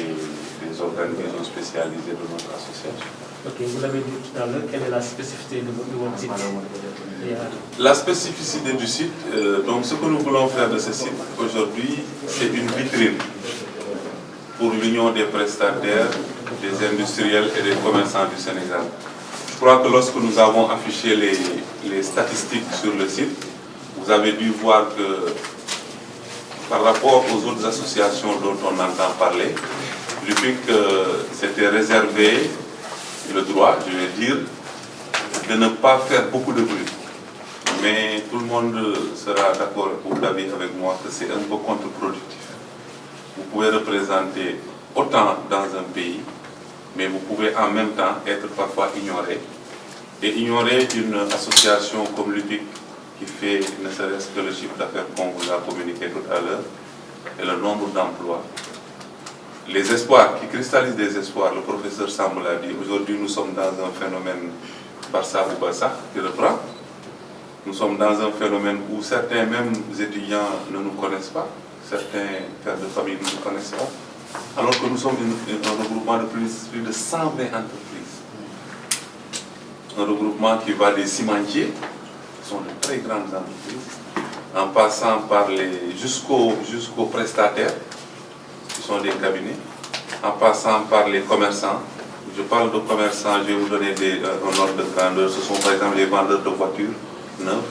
des organisations spécialisées de notre association. Ok, vous l'avez dit tout à l'heure, quelle est la spécificité de votre site? La spécificité du site, donc ce que nous voulons faire de ce site aujourd'hui, c'est une vitrine pour l'union des prestataires, des industriels et des commerçants du Sénégal. Je crois que lorsque nous avons affiché les statistiques sur le site, vous avez dû voir que par rapport aux autres associations dont on entend parler, l'UPIC s'était réservé le droit, je vais dire, de ne pas faire beaucoup de bruit. Mais tout le monde sera d'accord ou d'avis avec moi que c'est un peu contre-productif. Vous pouvez représenter autant dans un pays, mais vous pouvez en même temps être parfois ignoré. Et ignorer une association comme l'UPIC qui fait ne serait-ce que le chiffre d'affaires qu'on vous a communiqué tout à l'heure et le nombre d'emplois. Les espoirs, qui cristallisent des espoirs, le professeur Samb l'a dit, aujourd'hui nous sommes dans un phénomène Barça ou Barça qui reprend. Nous sommes dans un phénomène où certains mêmes étudiants ne nous connaissent pas, certains pères de famille ne nous connaissent pas, alors que nous sommes un regroupement de plus de 120 entreprises. Un regroupement qui va des cimentiers, qui sont de très grandes entreprises, en passant par jusqu'aux prestataires, qui sont des cabinets, en passant par les commerçants. Je parle de commerçants, je vais vous donner un ordre de grandeur. Ce sont par exemple les vendeurs de voitures neuves.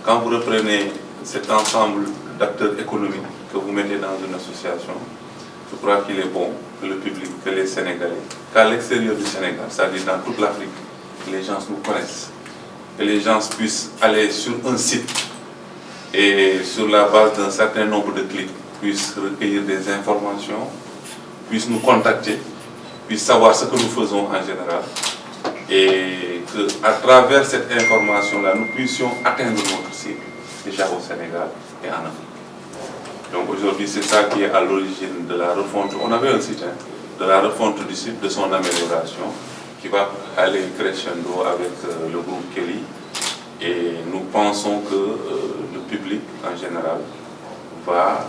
Quand vous reprenez cet ensemble d'acteurs économiques que vous mettez dans une association, je crois qu'il est bon que le public, que les Sénégalais, qu'à l'extérieur du Sénégal, c'est-à-dire dans toute l'Afrique, les gens nous connaissent, que les gens puissent aller sur un site et sur la base d'un certain nombre de clics, puissent recueillir des informations, puissent nous contacter, puissent savoir ce que nous faisons en général et qu'à travers cette information-là, nous puissions atteindre notre cible, déjà au Sénégal et en Afrique. Donc aujourd'hui, c'est ça qui est à l'origine de la refonte. On avait un site, de la refonte du site, de son amélioration, qui va aller crescendo avec le groupe Kelly. Et nous pensons que le public en général va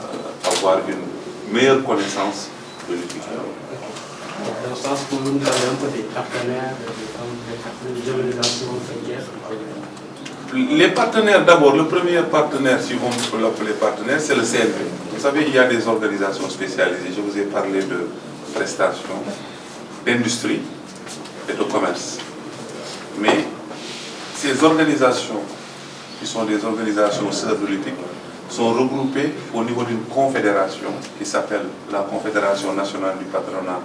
avoir une meilleure connaissance de l'UPIC. Dans le sens où nous avons un peu des partenaires, des organisations frontières. Les partenaires, d'abord, le premier partenaire, si on peut l'appeler partenaire, c'est le CNP. Vous savez, il y a des organisations spécialisées. Je vous ai parlé de prestations, d'industrie et de commerce. Mais ces organisations, qui sont des organisations sœurs de l'UPIC, sont regroupées au niveau d'une confédération qui s'appelle la Confédération nationale du patronat,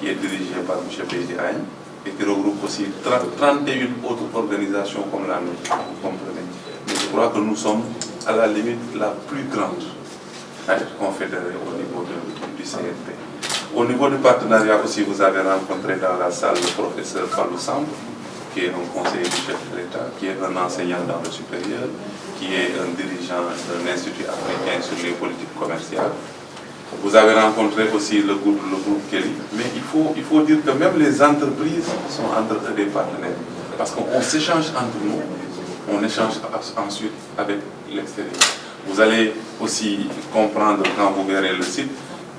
qui est dirigée par M. Béji Agne et qui regroupe aussi 31 autres organisations comme la nôtre, vous comprenez. Mais je crois que nous sommes à la limite la plus grande confédérée au niveau du CNP. Au niveau du partenariat aussi, vous avez rencontré dans la salle le professeur Fallou Samb, qui est un conseiller du chef de l'État, qui est un enseignant dans le supérieur, qui est un dirigeant d'un institut africain sur les politiques commerciales. Vous avez rencontré aussi le groupe Kelly, mais il faut dire que même les entreprises sont entre eux des partenaires, parce qu'on s'échange entre nous, on échange ensuite avec l'extérieur. Vous allez aussi comprendre quand vous verrez le site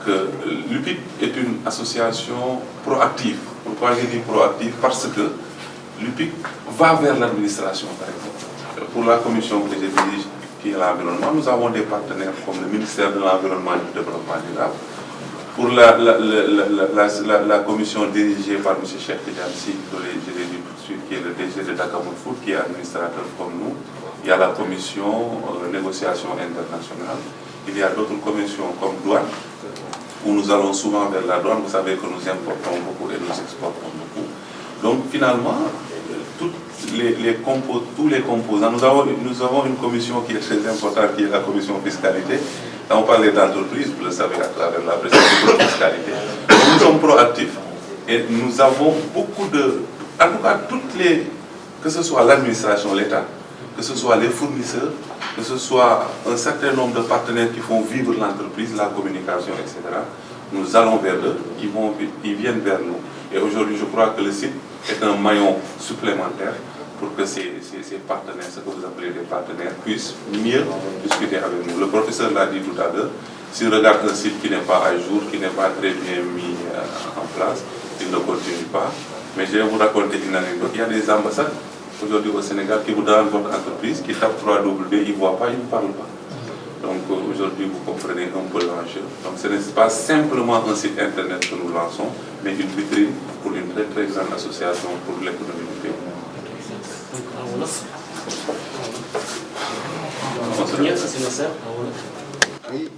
que l'UPIC est une association proactive. Pourquoi je dis proactive? Parce que l'UPIC va vers l'administration, par exemple. Pour la commission que je dirige, qui est l'environnement, nous avons des partenaires comme le ministère de l'Environnement et du Développement durable. Pour la commission dirigée par M. Cheikh Tidiane Sy, je l'ai dit tout de suite, qui est le DG de Dakamoun Food, qui est administrateur comme nous. Il y a la commission négociation internationale. Il y a d'autres commissions comme douane, où nous allons souvent vers la douane. Vous savez que nous importons beaucoup et nous exportons beaucoup. Donc finalement, tous les composants, nous avons une commission qui est très importante, qui est la commission fiscalité. Quand on parle d'entreprise, vous le savez à travers la prestation de fiscalité. Donc, nous sommes proactifs et nous avons beaucoup de... En tout cas, que ce soit l'administration, l'État, que ce soit les fournisseurs, que ce soit un certain nombre de partenaires qui font vivre l'entreprise, la communication, etc. Nous allons vers eux, ils viennent vers nous. Et aujourd'hui, je crois que le site est un maillon supplémentaire pour que ces partenaires, ce que vous appelez des partenaires, puissent mieux discuter avec nous. Le professeur l'a dit tout à l'heure, S'ils regardent un site qui n'est pas à jour, qui n'est pas très bien mis en place, ils ne continuent pas. Mais je vais vous raconter une anecdote. Il y a des ambassades aujourd'hui au Sénégal qui vous donnent votre entreprise, qui tapent 3W, ils ne voient pas, ils ne parlent pas. Donc aujourd'hui, vous comprenez un peu l'enjeu. Donc ce n'est pas simplement un site internet que nous lançons, mais une vitrine pour une très très grande association pour l'économie du pays. Oui.